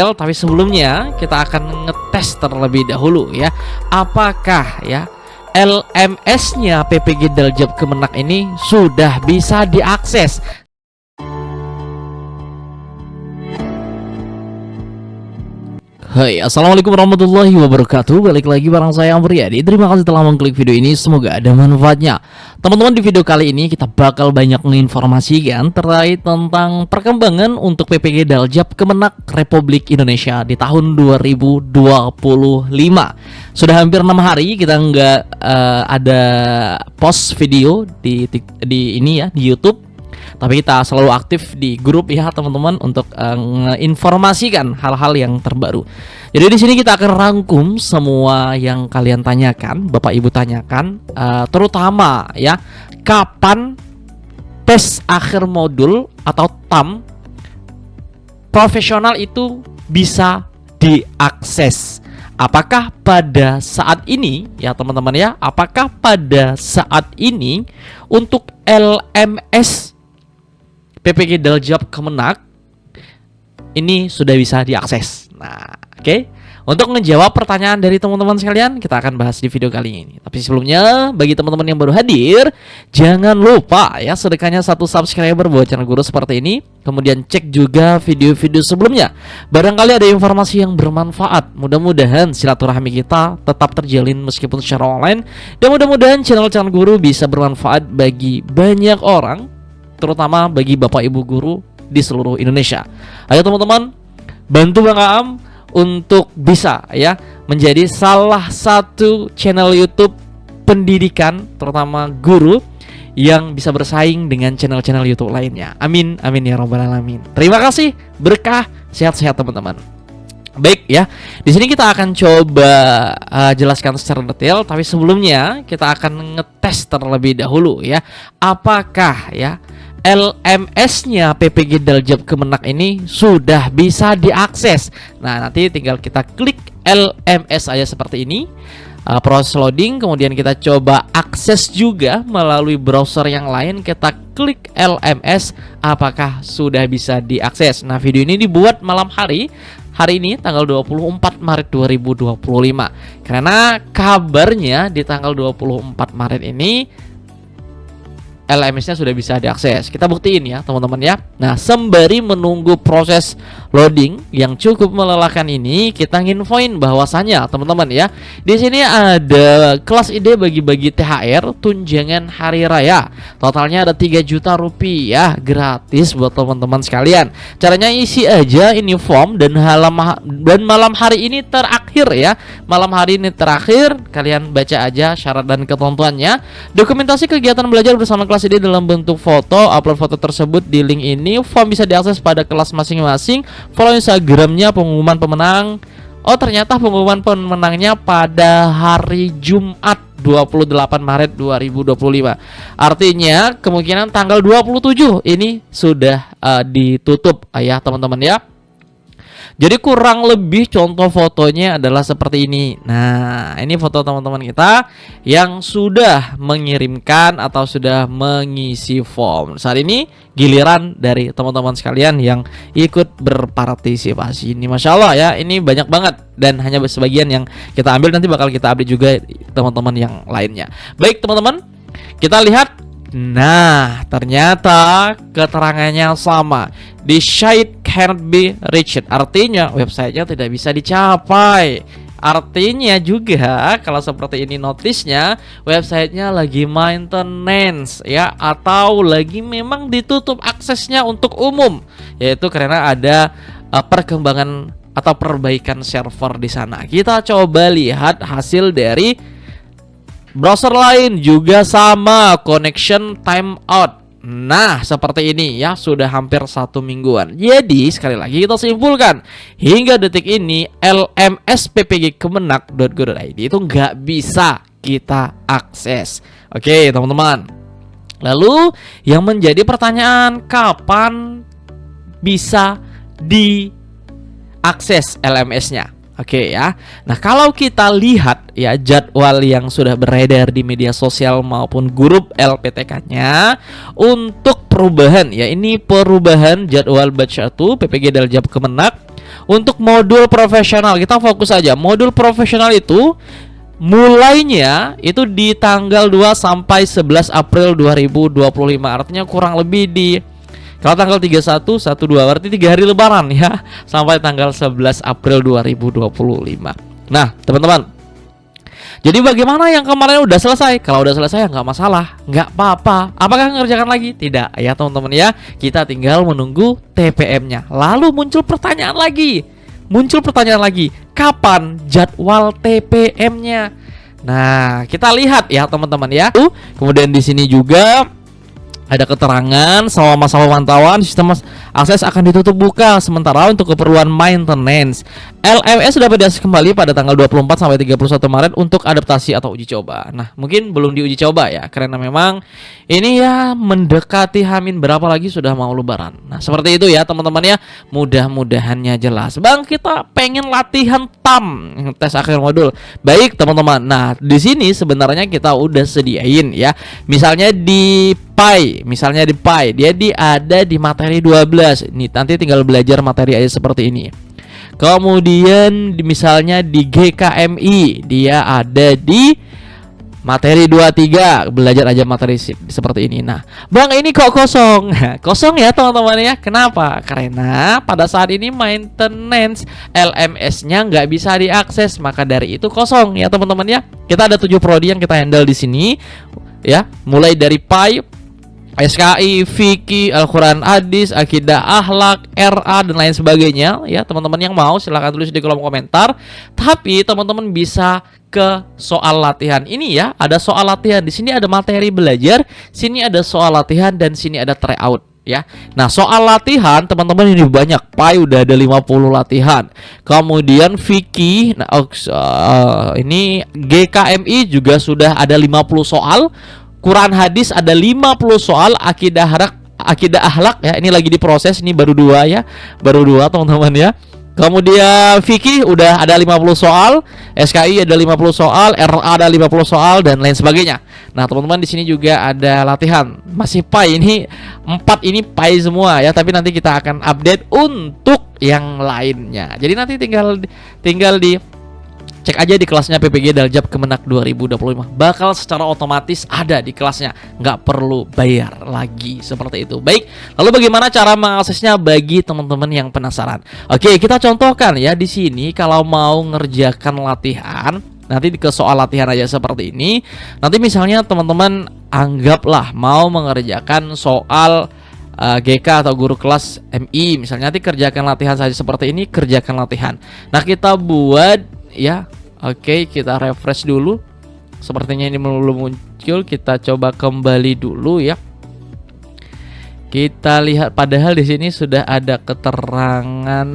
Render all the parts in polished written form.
Tapi sebelumnya kita akan ngetes terlebih dahulu ya, apakah ya LMS-nya PPG Daljab Kemenak ini sudah bisa diakses. Hai, assalamualaikum warahmatullahi wabarakatuh. Balik lagi bareng saya Amriyadi. Terima kasih telah mengklik video ini, semoga ada manfaatnya. Teman-teman, di video kali ini kita bakal banyak menginformasikan terkait tentang perkembangan untuk PPG Daljab Kemenak Republik Indonesia di tahun 2025. Sudah hampir 6 hari kita nggak ada post video di ini ya, di YouTube. Tapi kita selalu aktif di grup ya teman-teman untuk menginformasikan hal-hal yang terbaru. Jadi di sini kita akan rangkum semua yang kalian tanyakan, Bapak Ibu tanyakan, terutama ya kapan tes akhir modul atau TAM profesional itu bisa diakses. Apakah pada saat ini ya teman-teman ya, apakah pada saat ini untuk LMS PPG Daljab Kemenak ini sudah bisa diakses. Nah, oke. Untuk menjawab pertanyaan dari teman-teman sekalian, kita akan bahas di video kali ini. Tapi sebelumnya, bagi teman-teman yang baru hadir, jangan lupa ya sedekahnya 1 subscriber buat channel Guru seperti ini. Kemudian cek juga video-video sebelumnya. Barangkali ada informasi yang bermanfaat. Mudah-mudahan silaturahmi kita tetap terjalin meskipun secara online. Dan mudah-mudahan channel Guru bisa bermanfaat bagi banyak orang, terutama bagi Bapak Ibu guru di seluruh Indonesia. Ayo teman-teman, bantu Bang Aam untuk bisa ya menjadi salah satu channel YouTube pendidikan, terutama guru yang bisa bersaing dengan channel-channel YouTube lainnya. Amin, amin ya robbal alamin. Terima kasih, berkah, sehat-sehat teman-teman. Baik ya, di sini kita akan coba jelaskan secara detail. Tapi sebelumnya kita akan ngetes terlebih dahulu ya, apakah ya LMS-nya PPG Daljab Kemenak ini sudah bisa diakses. Nah, nanti tinggal kita klik LMS aja seperti ini, proses loading, kemudian kita coba akses juga melalui browser yang lain. Kita klik LMS, apakah sudah bisa diakses. Nah, video ini dibuat malam hari ini tanggal 24 Maret 2025. Karena kabarnya di tanggal 24 Maret ini LMS-nya sudah bisa diakses. Kita buktiin ya teman-teman ya. Nah, sembari menunggu proses loading yang cukup melelahkan ini, kita nginfoin bahwasannya teman-teman ya, di sini ada kelas ide bagi-bagi THR tunjangan hari raya. Totalnya ada 3 juta rupiah gratis buat teman-teman sekalian. Caranya isi aja ini form dan malam hari ini terakhir ya. Malam hari ini terakhir, kalian baca aja syarat dan ketentuannya. Dokumentasi kegiatan belajar bersama kelas ini dalam bentuk foto, upload foto tersebut di link ini. Form bisa diakses pada kelas masing-masing. Follow Instagramnya pengumuman pemenang. Oh, ternyata pengumuman pemenangnya pada hari Jumat 28 Maret 2025. Artinya kemungkinan tanggal 27 ini sudah ditutup ya teman-teman ya. Jadi kurang lebih contoh fotonya adalah seperti ini. Nah, ini foto teman-teman kita yang sudah mengirimkan atau sudah mengisi form. Saat ini giliran dari teman-teman sekalian yang ikut berpartisipasi. Ini Masya Allah ya, ini banyak banget. Dan hanya sebagian yang kita ambil, nanti bakal kita update juga teman-teman yang lainnya. Baik teman-teman, kita lihat. Nah, ternyata keterangannya sama. The site cannot be reached. Artinya websitenya tidak bisa dicapai. Artinya juga kalau seperti ini notisnya, websitenya lagi maintenance ya, atau lagi memang ditutup aksesnya untuk umum, yaitu karena ada perkembangan atau perbaikan server di sana. Kita coba lihat hasil dari browser lain juga sama, connection timeout. Nah, seperti ini ya, sudah hampir 1 mingguan. Jadi sekali lagi kita simpulkan, hingga detik ini LMS PPG Kemenak.go.id itu nggak bisa kita akses. Oke teman-teman. Lalu yang menjadi pertanyaan, kapan bisa diakses LMS-nya? Oke ya. Nah, kalau kita lihat ya jadwal yang sudah beredar di media sosial maupun grup LPTK-nya untuk perubahan ya, ini perubahan jadwal batch 1 PPG Daljab Kemenak Untuk modul profesional kita fokus aja. Modul profesional itu mulainya itu di tanggal 2 sampai 11 April 2025. Artinya kurang lebih di, kalau tanggal 31, 12 berarti 3 hari lebaran ya, sampai tanggal 11 April 2025. Nah, teman-teman, jadi bagaimana yang kemarin udah selesai? Kalau udah selesai ya nggak masalah, nggak apa-apa. Apakah ngerjakan lagi? Tidak ya teman-teman ya. Kita tinggal menunggu TPM-nya. Lalu muncul pertanyaan lagi. Kapan jadwal TPM-nya? Nah, kita lihat ya teman-teman ya. Kemudian di sini juga ada keterangan selama masa pemantauan sistem akses akan ditutup buka sementara untuk keperluan maintenance. LMS sudah berdasar kembali pada tanggal 24 sampai 31 Maret untuk adaptasi atau uji coba. Nah, mungkin belum diuji coba ya, karena memang ini ya mendekati Hamin berapa lagi sudah mau lebaran. Nah, seperti itu ya teman-teman ya. Mudah-mudahannya jelas. Bang, kita pengen latihan TAM, tes akhir modul. Baik, teman-teman. Nah, di sini sebenarnya kita udah sediain ya. Misalnya di PI, dia ada di materi 12. Ini nanti tinggal belajar materi aja seperti ini. Kemudian misalnya di GKMI dia ada di materi 23, belajar aja materi seperti ini. Nah, Bang, ini kok kosong? Kosong ya teman-teman ya. Kenapa? Karena pada saat ini maintenance LMS-nya nggak bisa diakses, maka dari itu kosong ya teman-teman ya. Kita ada 7 prodi yang kita handle di sini ya, mulai dari PI, SKI, Fikih, Al-Quran Hadis, Akidah Akhlak, RA dan lain sebagainya ya. Teman-teman yang mau silahkan tulis di kolom komentar. Tapi teman-teman bisa ke soal latihan ini ya. Ada soal latihan di sini, ada materi belajar, sini ada soal latihan dan sini ada tryout ya. Nah, soal latihan teman-teman ini banyak. PI udah ada 50 latihan. Kemudian Fikih, nah, ini GKMI juga sudah ada 50 soal. Quran Hadis ada 50 soal, akidah akhlak ya, ini lagi diproses, ini baru 2 ya. Baru 2 teman-teman ya. Kemudian Fikih udah ada 50 soal, SKI ada 50 soal, RA ada 50 soal dan lain sebagainya. Nah, teman-teman di sini juga ada latihan. Masih PI ini 4 ini PI semua ya, tapi nanti kita akan update untuk yang lainnya. Jadi nanti tinggal di cek aja di kelasnya PPG Daljab Kemenak 2025. Bakal secara otomatis ada di kelasnya, nggak perlu bayar lagi seperti itu. Baik, lalu bagaimana cara mengaksesnya bagi teman-teman yang penasaran? Oke, kita contohkan ya di sini. Kalau mau ngerjakan latihan, nanti ke soal latihan aja seperti ini. Nanti misalnya teman-teman anggaplah mau mengerjakan soal GK atau guru kelas MI, misalnya nanti kerjakan latihan saja seperti ini, kerjakan latihan. Nah, kita buat ya, oke, kita refresh dulu. Sepertinya ini belum muncul. Kita coba kembali dulu ya. Kita lihat, padahal di sini sudah ada keterangan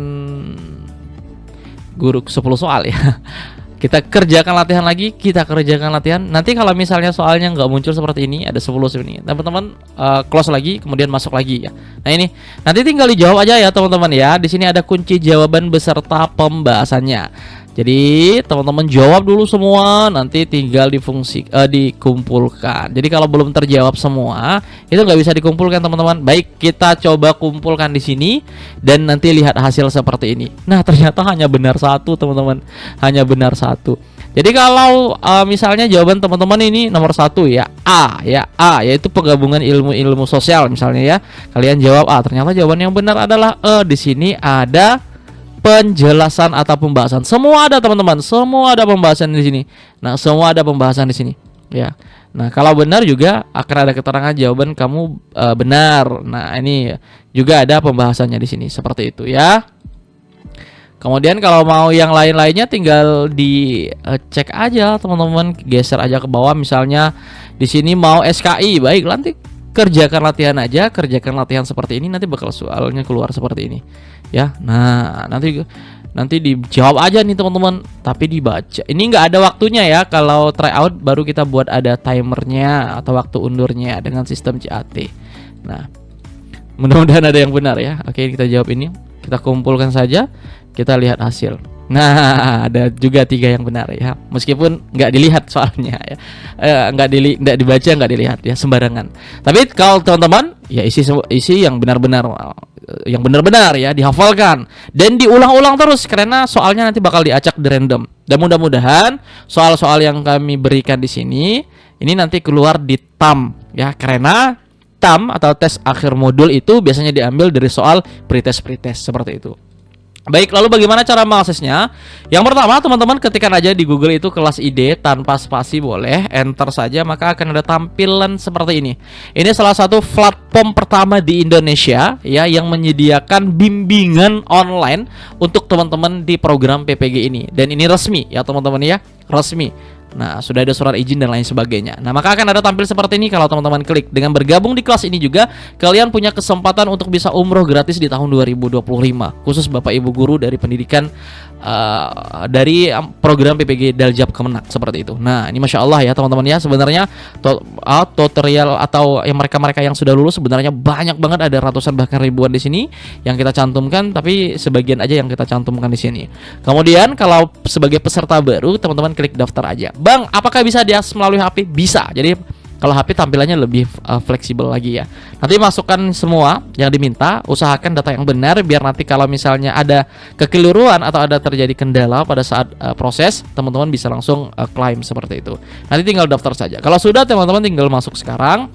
guru 10 soal ya. Kita kerjakan latihan lagi, Nanti kalau misalnya soalnya nggak muncul seperti ini, ada 10 sini, teman-teman close lagi, kemudian masuk lagi ya. Nah, ini nanti tinggal dijawab aja ya teman-teman ya. Di sini ada kunci jawaban beserta pembahasannya. Jadi teman-teman jawab dulu semua, nanti tinggal dikumpulkan. Jadi kalau belum terjawab semua, itu nggak bisa dikumpulkan teman-teman. Baik, kita coba kumpulkan di sini dan nanti lihat hasil seperti ini. Nah, ternyata hanya benar 1 teman-teman, hanya benar 1. Jadi kalau misalnya jawaban teman-teman ini nomor 1 ya, A, yaitu penggabungan ilmu-ilmu sosial misalnya ya. Kalian jawab A, ternyata jawaban yang benar adalah E. Di sini ada penjelasan atau pembahasan. Semua ada teman-teman, semua ada pembahasan di sini. Nah, semua ada pembahasan di sini ya. Nah, kalau benar juga akan ada keterangan jawaban kamu benar. Nah, ini juga ada pembahasannya di sini seperti itu ya. Kemudian kalau mau yang lain-lainnya tinggal dicek aja teman-teman, geser aja ke bawah. Misalnya di sini mau SKI, baik, nanti kerjakan latihan aja, kerjakan latihan seperti ini, nanti bakal soalnya keluar seperti ini ya. Nah, nanti dijawab aja nih teman-teman, tapi dibaca. Ini nggak ada waktunya ya. Kalau tryout baru kita buat ada timernya atau waktu undurnya dengan sistem CAT. Nah, mudah-mudahan ada yang benar ya. Oke, kita jawab ini, kita kumpulkan saja, kita lihat hasil. Nah, ada juga 3 yang benar ya, meskipun nggak dilihat soalnya ya, nggak dibaca, nggak dilihat ya, sembarangan. Tapi kalau teman-teman ya isi yang benar-benar yang benar-benar ya, dihafalkan dan diulang-ulang terus karena soalnya nanti bakal diacak di random. Dan mudah-mudahan soal-soal yang kami berikan di sini ini nanti keluar di TAM ya, karena TAM atau tes akhir modul itu biasanya diambil dari soal pretest seperti itu. Baik, lalu bagaimana cara mengaksesnya? Yang pertama, teman-teman ketikkan aja di Google itu kelas ID tanpa spasi, boleh enter saja, maka akan ada tampilan seperti ini. Ini salah satu platform pertama di Indonesia ya yang menyediakan bimbingan online untuk teman-teman di program PPG ini. Dan ini resmi ya teman-teman ya, resmi. Nah, sudah ada surat izin dan lain sebagainya. Nah, maka akan ada tampil seperti ini kalau teman-teman klik. Dengan bergabung di kelas ini juga, kalian punya kesempatan untuk bisa umroh gratis di tahun 2025. Khusus Bapak Ibu guru dari pendidikan dari program PPG Daljab Kemenak seperti itu. Nah, ini Masya Allah ya teman-teman ya. Sebenarnya tutorial atau yang mereka-mereka yang sudah lulus sebenarnya banyak banget, ada ratusan bahkan ribuan di sini yang kita cantumkan, tapi sebagian aja yang kita cantumkan di sini. Kemudian kalau sebagai peserta baru, teman-teman klik daftar aja. Bang, apakah bisa diakses melalui HP? Bisa. Jadi kalau HP tampilannya lebih fleksibel lagi ya. Nanti masukkan semua yang diminta, usahakan data yang benar biar nanti kalau misalnya ada kekeliruan atau ada terjadi kendala pada saat proses, teman-teman bisa langsung klaim seperti itu. Nanti tinggal daftar saja. Kalau sudah, teman-teman tinggal masuk sekarang.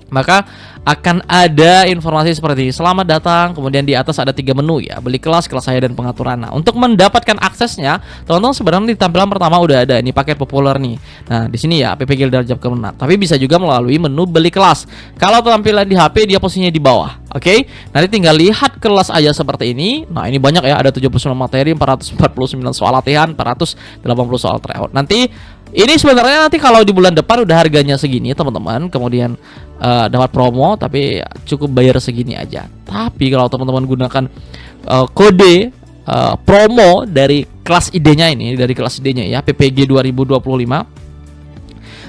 Maka akan ada informasi seperti selamat datang, kemudian di atas ada 3 menu ya, beli kelas, kelas saya dan pengaturan. Nah, untuk mendapatkan aksesnya, teman-teman sebenarnya di tampilan pertama udah ada ini paket populer nih. Nah, di sini ya PPG Daljab Kemenak. Tapi bisa juga melalui menu beli kelas. Kalau tampilan di HP dia posisinya di bawah. Oke. Nanti tinggal lihat kelas aja seperti ini. Nah, ini banyak ya, ada 79 materi, 449 soal latihan, 480 soal tryout. Nanti ini sebenarnya nanti kalau di bulan depan udah harganya segini teman-teman, kemudian dapat promo, tapi cukup bayar segini aja. Tapi kalau teman-teman gunakan kode promo dari kelas ID-nya ini, dari kelas ID-nya ya, PPG 2025,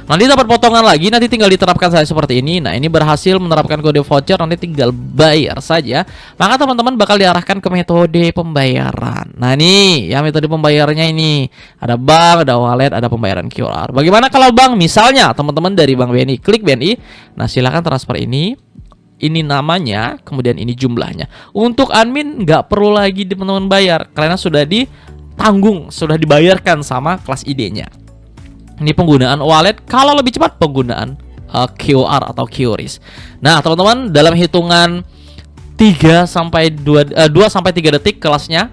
nanti dapat potongan lagi, nanti tinggal diterapkan saja seperti ini. Nah, ini berhasil menerapkan kode voucher, nanti tinggal bayar saja. Maka teman-teman bakal diarahkan ke metode pembayaran. Nah, ini ya metode pembayarannya ini. Ada bank, ada wallet, ada pembayaran QR. Bagaimana kalau bank? Misalnya teman-teman dari Bank BNI, klik BNI. Nah, silakan transfer ini namanya, kemudian ini jumlahnya. Untuk admin nggak perlu lagi teman-teman bayar, karena sudah ditanggung, sudah dibayarkan sama kelas ID-nya. Ini penggunaan wallet, kalau lebih cepat penggunaan QR atau QRIS. Nah, teman-teman, dalam hitungan 2 sampai 3 detik kelasnya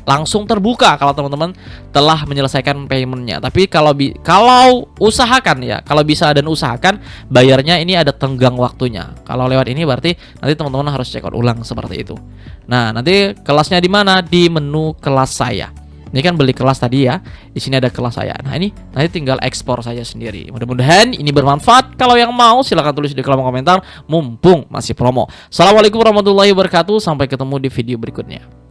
langsung terbuka kalau teman-teman telah menyelesaikan paymentnya. Tapi kalau usahakan ya, kalau bisa dan usahakan bayarnya ini ada tenggang waktunya. Kalau lewat ini berarti nanti teman-teman harus check out ulang seperti itu. Nah, nanti kelasnya di mana? Di menu kelas saya. Ini kan beli kelas tadi ya. Di sini ada kelas saya. Nah, ini nanti tinggal ekspor saja sendiri. Mudah-mudahan ini bermanfaat. Kalau yang mau silahkan tulis di kolom komentar, mumpung masih promo. Assalamualaikum warahmatullahi wabarakatuh. Sampai ketemu di video berikutnya.